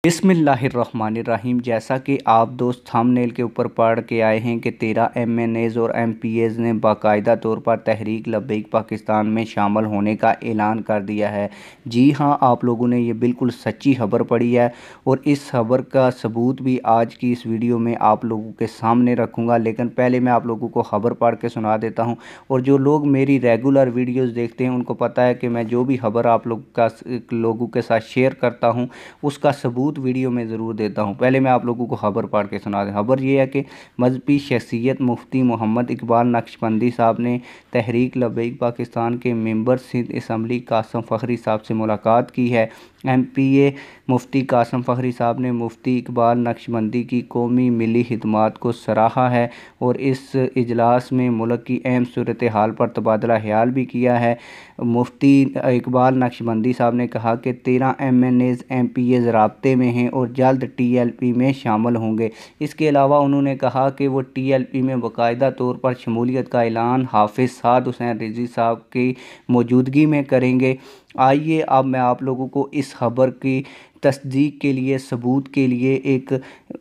बिस्मिल्लाहिर्रहमानिर्रहीम। जैसा कि आप दोस्त थंबनेल के ऊपर पढ़ के आए हैं कि 13 एमएनएज़ और एमपीएज़ ने बाकायदा तौर पर तहरीक लब्बैक पाकिस्तान में शामिल होने का ऐलान कर दिया है। जी हाँ, आप लोगों ने ये बिल्कुल सच्ची खबर पढ़ी है और इस खबर का सबूत भी आज की इस वीडियो में आप लोगों के सामने रखूँगा। लेकिन पहले मैं आप लोगों को खबर पढ़ के सुना देता हूँ। और जो लोग मेरी रेगुलर वीडियोज़ देखते हैं उनको पता है कि मैं जो भी खबर आप लोगों के साथ शेयर करता हूँ उसका सबूत वीडियो में ज़रूर देता हूं। पहले मैं आप लोगों को खबर पढ़ के सुना दें। खबर ये है कि मजहबी शख्सियत मुफ्ती मोहम्मद इकबाल नक्शबंदी साहब ने तहरीक लब्बैक पाकिस्तान के मेंबर सिंध असम्बली कासिम फ़खरी साहब से मुलाकात की है। एमपीए मुफ्ती कासिम फ़खरी साहब ने मुफ्ती इकबाल नक्शबंदी की कौमी मिली खिदमात को सराहा है और इस इजलास में मुल्क की अहम सूरत हाल पर तबादला ख्याल भी किया है। मुफ्ती इकबाल नक्शबंदी साहब ने कहा कि 13 एमएनएज़ एमपीएज़ राब्ते में हैं और जल्द टीएलपी में शामिल होंगे। इसके अलावा उन्होंने कहा कि वो टीएलपी में बाकायदा तौर पर शमूलियत का ऐलान हाफिज़ साद हुसैन रिजवी साहब की मौजूदगी में करेंगे। आइए अब मैं आप लोगों को इस खबर की तस्दीक के लिए, सबूत के लिए एक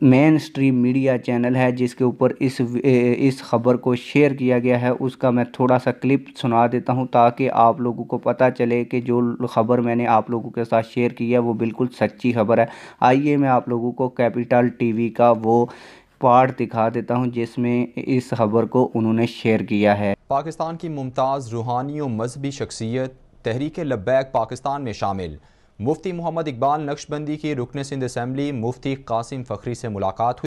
मेन स्ट्रीम मीडिया चैनल है जिसके ऊपर इस खबर को शेयर किया गया है, उसका मैं थोड़ा सा क्लिप सुना देता हूं ताकि आप लोगों को पता चले कि जो खबर मैंने आप लोगों के साथ शेयर की है वो बिल्कुल सच्ची खबर है। आइए मैं आप लोगों को कैपिटल टीवी का वो पार्ट दिखा देता हूं जिसमें इस खबर को उन्होंने शेयर किया है। पाकिस्तान की मुमताज़ रूहानी और मजहबी शख्सियत तहरीक लब्बैक पाकिस्तान में शामिल मुफ्ती मोहम्मद इकबाल नक्शबंदी की रुकन सिंध असम्बली मुफ्ती कासिम फ़खरी से मुलाकात हुई।